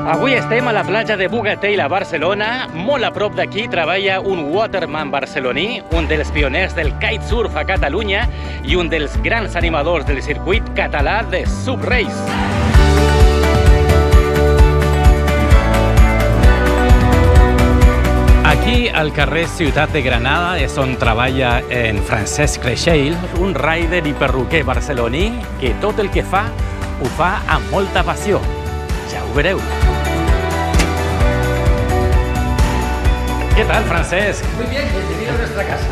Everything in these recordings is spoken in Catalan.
Avui estem a la platja de Bogatell a Barcelona. Molt a prop d'aquí treballa un waterman barceloní, un dels pioners del kitesurf a Catalunya i un dels grans animadors del circuit català de SUB-Race. Aquí, al carrer Ciutat de Granada, és on treballa en Francesc Creixell, un rider i perruquer barceloní que tot el que fa, ho fa amb molta passió. Ja ho vereu. ¿Qué tal, Francesc? Muy bien, bienvenido a nuestra casa.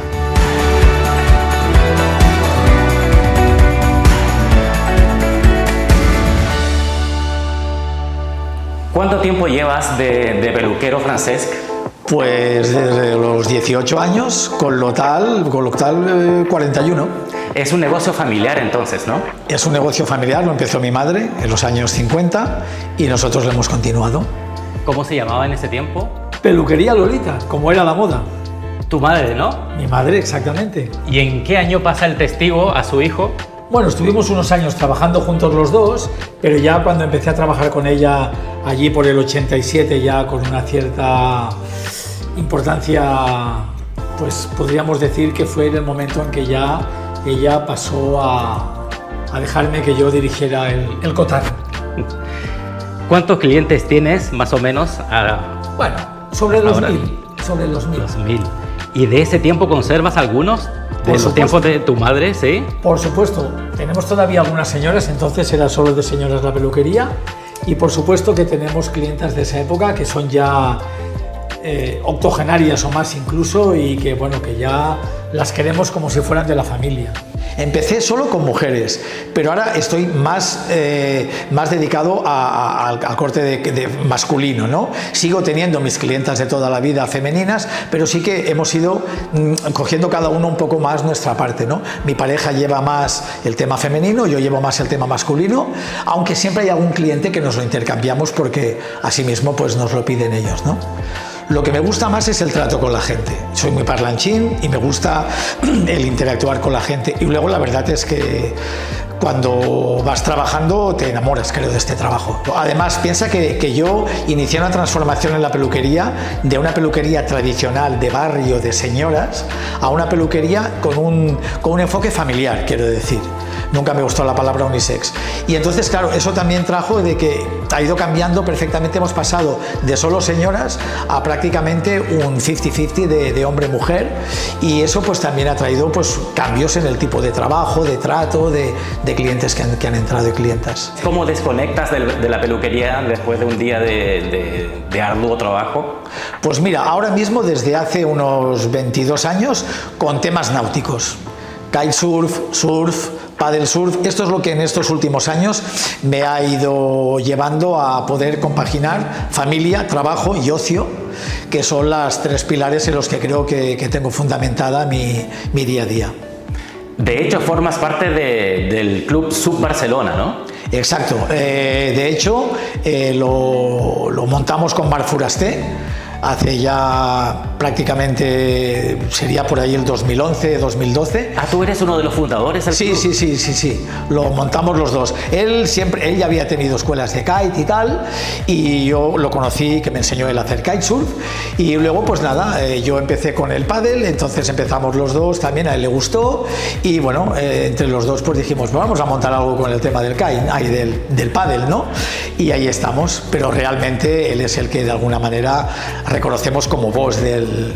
¿Cuánto tiempo llevas de peluquero, Francesc? Pues desde los 18 años, con lo tal 41. Es un negocio familiar entonces, ¿no? Es un negocio familiar, lo empezó mi madre en los años 50 y nosotros lo hemos continuado. ¿Cómo se llamaba en ese tiempo? Peluquería Lolita, como era la moda. Tu madre, ¿no? Mi madre, exactamente. ¿Y en qué año pasa el testigo a su hijo? Bueno, estuvimos unos años trabajando juntos los dos, pero ya cuando empecé a trabajar con ella allí por el 87, ya con una cierta importancia, pues podríamos decir que fue en el momento en que ya ella pasó a dejarme que yo dirigiera el cotarro. ¿Cuántos clientes tienes, más o menos? Bueno, sobre los 1000. Sobre los 1000. 2000. ¿Y de ese tiempo conservas algunos? ¿De los tiempos de tu madre, sí? Por supuesto. Tenemos todavía algunas señoras, entonces era solo de señoras la peluquería. Y por supuesto que tenemos clientas de esa época que son ya octogenarias o más incluso, y que bueno, que ya las queremos como si fueran de la familia. Empecé solo con mujeres, pero ahora estoy más dedicado al corte de masculino, ¿no? Sigo teniendo mis clientas de toda la vida femeninas, pero sí que hemos ido cogiendo cada uno un poco más nuestra parte, ¿no? Mi pareja lleva más el tema femenino, yo llevo más el tema masculino, aunque siempre hay algún cliente que nos lo intercambiamos porque asimismo pues nos lo piden ellos, ¿no? Lo que me gusta más es el trato con la gente. Soy muy parlanchín y me gusta el interactuar con la gente. Y luego la verdad es que cuando vas trabajando te enamoras, creo, de este trabajo. Además, piensa que yo inicié una transformación en la peluquería, de una peluquería tradicional de barrio de señoras a una peluquería con un enfoque familiar, quiero decir. Nunca me gustó la palabra unisex. Y entonces, claro, eso también trajo de que ha ido cambiando perfectamente. Hemos pasado de solo señoras a prácticamente un 50-50 de hombre-mujer, y eso pues también ha traído pues cambios en el tipo de trabajo, de trato, de clientes que han entrado y clientas. ¿Cómo desconectas de la peluquería después de un día de arduo trabajo? Pues mira, ahora mismo desde hace unos 22 años con temas náuticos. Kitesurf, surf, paddle surf. Esto es lo que en estos últimos años me ha ido llevando a poder compaginar familia, trabajo y ocio, que son las tres pilares en los que creo que tengo fundamentada mi día a día. De hecho, formas parte del Club SUB Barcelona, ¿no? Exacto. De hecho, lo montamos con Marc Forasté. Hace ya prácticamente, sería por ahí el 2011, 2012. Ah, ¿tú eres uno de los fundadores del club? Sí. Lo montamos los dos. Él ya había tenido escuelas de kite y tal, y yo lo conocí, que me enseñó él a hacer kitesurf, y luego pues nada, yo empecé con el paddle, entonces empezamos los dos, también a él le gustó, y bueno, entre los dos pues dijimos, pues vamos a montar algo con el tema del kite, del paddle, ¿no? Y ahí estamos, pero realmente él es el que de alguna manera reconocemos como voz del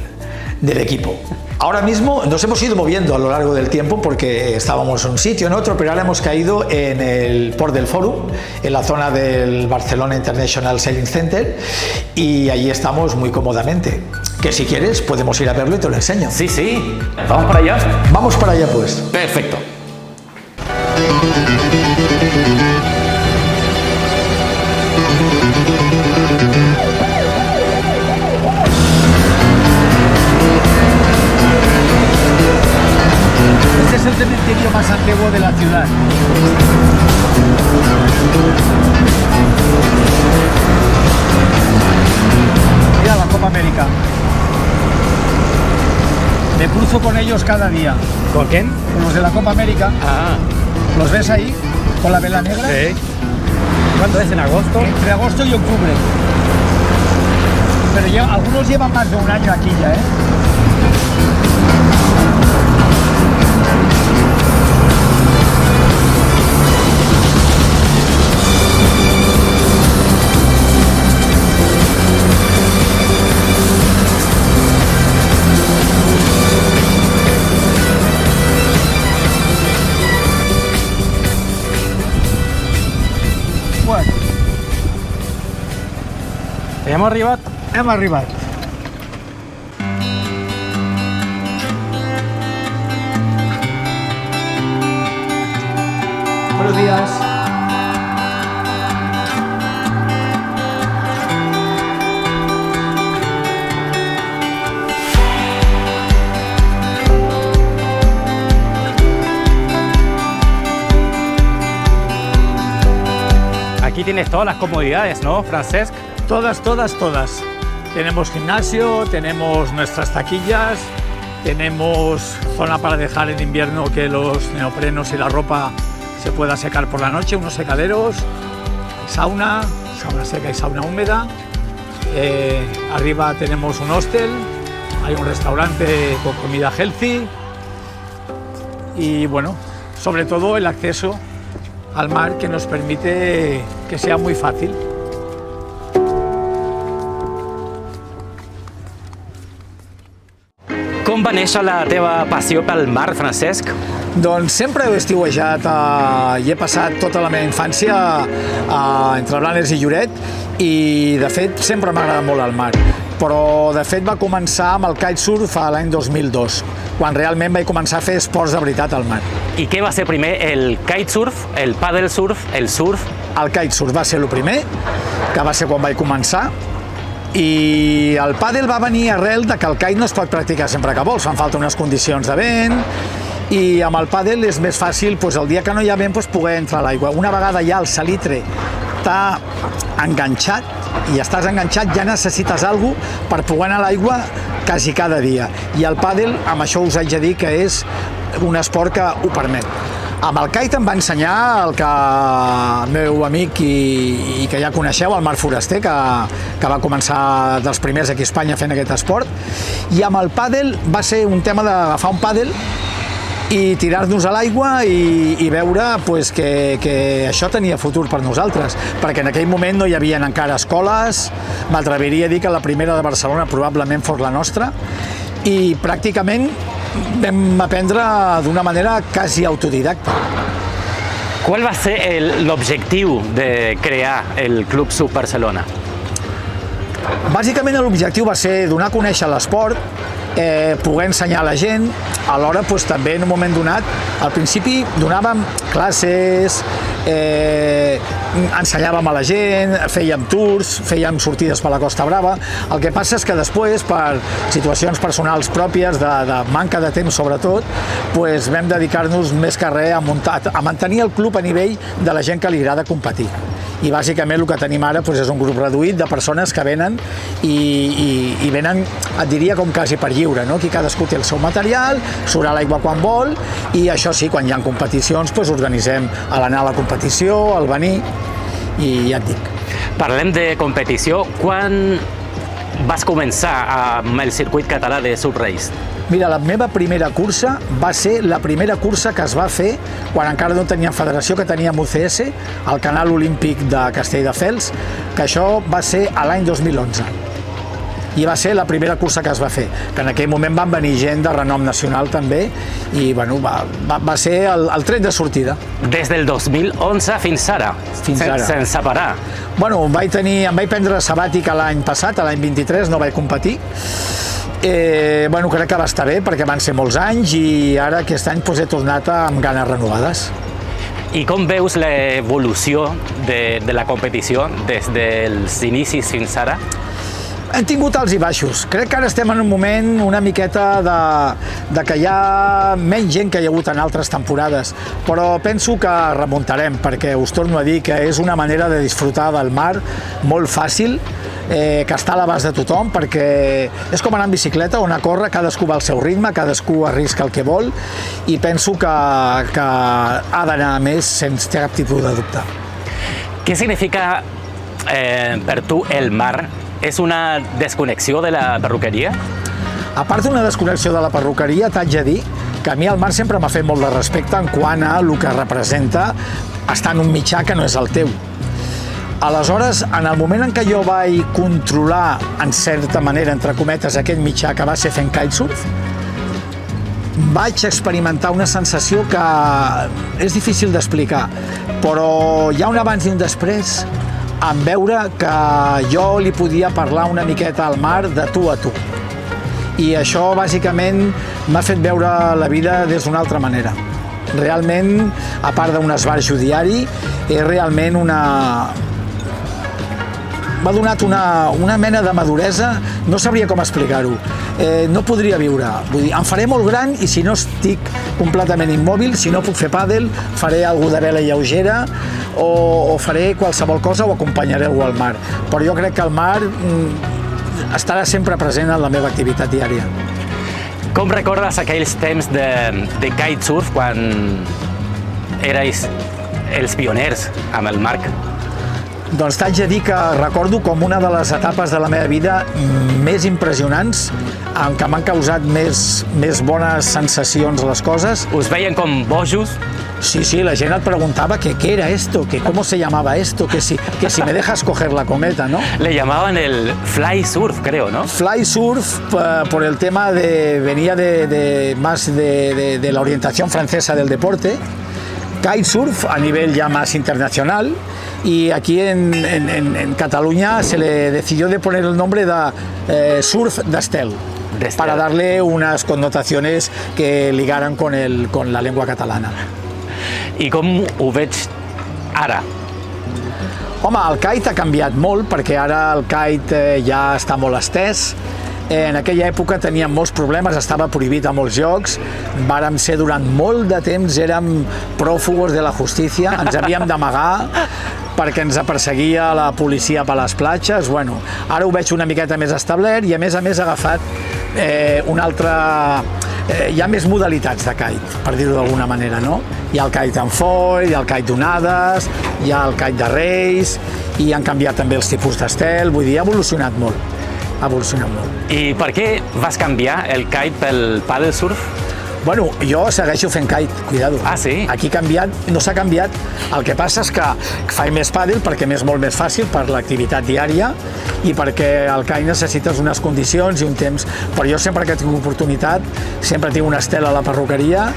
equipo. Ahora mismo nos hemos ido moviendo a lo largo del tiempo porque estábamos en un sitio, en otro, pero ahora hemos caído en el Port del Fòrum, en la zona del Barcelona International Sailing Center, y allí estamos muy cómodamente. Que si quieres podemos ir a verlo y te lo enseño. Sí. ¿Vamos para allá? Vamos para allá pues. Perfecto. Este es el cementerio más antiguo de la ciudad. Mira la Copa América. Me cruzo con ellos cada día. ¿Con quién? Con los de la Copa América. Ah, ¿Los ves ahí? Con la vela negra. sí. ¿Cuándo es? ¿En agosto? Entre agosto y octubre. pero ya, algunos llevan más de un año aquí ya, ¿eh? Bueno, Hem arribat. hem arribat. Buenos días. Aquí tienes todas las comodidades, ¿no, Francesc? Todas. Tenemos gimnasio, tenemos nuestras taquillas, tenemos zona para dejar en invierno que los neoprenos y la ropa se pueda secar por la noche, unos secaderos, sauna seca y sauna húmeda. Arriba tenemos un hostel, hay un restaurante con comida healthy y bueno, sobre todo el acceso al mar que nos permite que sea muy fácil. Com va néixer la teva passió pel mar, Francesc? Doncs sempre he estiuejat i he passat tota la meva infància entre Blanes i Lloret i de fet sempre m'ha agradat molt el mar. Però de fet va començar amb el kitesurf l'any 2002, quan realment vaig començar a fer esports de veritat al mar. I què va ser primer, el kitesurf, el paddle surf, el surf? El kitesurf va ser el primer, que va ser quan vaig començar, i el pàdel va venir arrel de que el kite no es pot practicar sempre que vols, fan falta unes condicions de vent, i amb el pàdel és més fàcil el dia que no hi ha vent poder entrar a l'aigua. Una vegada ja el salitre t'ha enganxat i estàs enganxat, ja necessites alguna cosa per poder anar a l'aigua quasi cada dia, i el pàdel, amb això us haig de dir que és un esport que ho permet. Amb el kite em va ensenyar el meu amic i que ja coneixeu, el Marc Foraster, que va començar dels primers aquí a Espanya fent aquest esport, i amb el pàdel va ser un tema d'agafar un pàdel i tirar-nos a l'aigua i veure que això tenia futur per nosaltres, perquè en aquell moment no hi havia encara escoles, m'atreviria a dir que la primera de Barcelona probablement fos la nostra, i pràcticament vam aprendre d'una manera quasi autodidacta. ¿Cuál va a ser l'objectiu de crear el Club Surf Barcelona? Bàsicament l'objectiu va ser donar a conèixer l'esport, poder ensenyar a la gent, alhora també en un moment donat, al principi donàvem classes, ensenyàvem a la gent, fèiem tours, fèiem sortides per la Costa Brava. El que passa és que després, per situacions personals pròpies, de manca de temps sobretot, vam dedicar-nos més que res a mantenir el club a nivell de la gent que li agrada competir. I bàsicament el que tenim ara és un grup reduït de persones que venen i venen, et diria, com quasi per lliure, no? Aquí cadascú té el seu material, surt a l'aigua quan vol, i això sí, quan hi ha competicions organitzem l'anar a la competició, el venir, i ja et dic. Parlem de competició. Quan vas començar amb el circuit català de Surf Race? Mira, la meva primera cursa va ser la primera cursa que es va fer quan encara no teníem federació, que teníem UCS, al Canal Olímpic de Castelldefels, que això va ser l'any 2011. I va ser la primera cursa que es va fer, que en aquell moment van venir gent de renom nacional també, i bueno, va ser el tret de sortida. Des del 2011 fins ara? Fins ara. Sense parar? Bueno, em vaig prendre sabàtic l'any passat, l'any 23, no vaig competir. Bueno, crec que va estar bé perquè van ser molts anys i ara aquest any he tornat amb ganes renovades. I com veus l'evolució de la competició des dels inicis fins ara? Hem tingut alts i baixos. Crec que ara estem en un moment una miqueta de que hi ha menys gent que hi ha hagut en altres temporades, però penso que remuntarem, perquè us torno a dir que és una manera de disfrutar del mar molt fàcil, que està a l'abast de tothom, perquè és com anar en bicicleta o anar a córrer, cadascú va al seu ritme, cadascú arrisca el que vol, i penso que ha d'anar més sense cap tipus de dubte. Què significa per tu el mar és una desconnexió de la perruqueria? A part d'una desconnexió de la perruqueria, t'haig de dir que a mi el mar sempre m'ha fet molt de respecte en quant a el que representa estar en un mitjà que no és el teu. Aleshores, en el moment en què jo vaig controlar, en certa manera, entre cometes, aquest mitjà que va ser fent kitesurf, vaig experimentar una sensació que és difícil d'explicar, però hi ha un abans i un després en veure que jo li podia parlar una miqueta al mar de tu a tu. I això, bàsicament, m'ha fet veure la vida des d'una altra manera. Realment, a part d'un esbarjo diari, és realment m'ha donat una mena de maduresa, no sabria com explicar-ho. No podria viure. Vull dir, em faré molt gran i si no estic completament immòbil, si no puc fer pàdel, faré alguna de vela lleugera o faré qualsevol cosa o acompanyaré algú al mar. Però jo crec que el mar estarà sempre present en la meva activitat diària. Com recordes aquells temps de kitesurf quan erais els pioners amb el Marc? Doncs t'haig de dir que recordo com una de les etapes de la meva vida més impressionants, en què m'han causat més bones sensacions les coses. Us veien com bojos? Sí, la gent et preguntaba que qué era esto, que cómo se llamaba esto, que si me dejas coger la cometa, ¿no? Le llamaban el fly surf, creo, ¿no? Fly surf por el tema venía más de la orientación francesa del deporte. Kitesurf a nivel ya más internacional, y aquí en Cataluña se le decidió de poner el nombre de surf d'estel, para darle unas connotaciones que ligaran con la lengua catalana. I com ho veig ara? Home, el kite ha canviat molt, perquè ara el kite ja està molt estès. En aquella època teníem molts problemes, estava prohibit a molts llocs, vàrem ser durant molt de temps, érem pròfugos de la justícia, ens havíem d'amagar perquè ens perseguia la policia per les platges. Bueno, ara ho veig una miqueta més establert i a més ha agafat una altra... Hi ha més modalitats de kite, per dir-ho d'alguna manera, no? Hi ha el kite en foil, hi ha el kite d'onades, hi ha el kite de reis, i han canviat també els tipus d'estel, vull dir, ha evolucionat molt. Ha evolucionat molt. I per què vas canviar el kite pel paddle surf? Bueno, jo segueixo fent kite, cuidado. Ah, sí? Aquí no s'ha canviat. El que passa és que faig més pàdel perquè m'és molt més fàcil per l'activitat diària i perquè el kite necessites unes condicions i un temps. Però jo sempre que tinc oportunitat, sempre tinc una estela a la perruqueria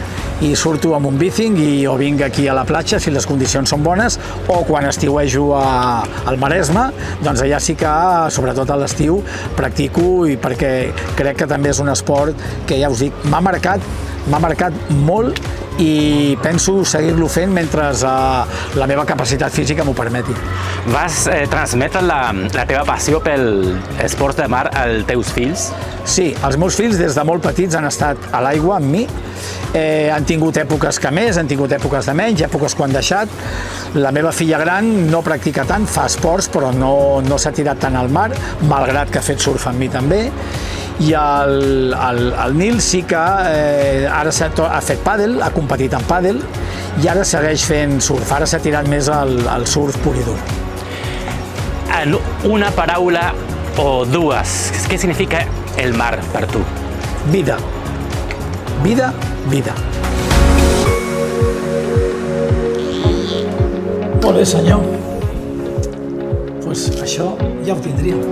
i surto amb un bithing i o vinc aquí a la platja si les condicions són bones, o quan estiuejo al Maresme, doncs allà sí que, sobretot a l'estiu, practico, i perquè crec que també és un esport que, ja us dic, m'ha marcat molt i penso seguir-lo fent mentre la meva capacitat física m'ho permeti. Vas transmetre la teva passió pel esports de mar als teus fills? Sí, els meus fills des de molt petits han estat a l'aigua amb mi. Han tingut èpoques que més, han tingut èpoques de menys, èpoques que han deixat. La meva filla gran no practica tant, fa esports, però no s'ha tirat tant al mar, malgrat que ha fet surf amb mi també. I el Nil sí que ara ha fet pàdel, ha competit en pàdel, i ara segueix fent surf. Ara s'ha tirat més al surf pur i dur. En una paraula o dues, què significa el mar per tu? Vida. Vida, vida. Molt bé, senyor. Doncs això ja ho tindríem.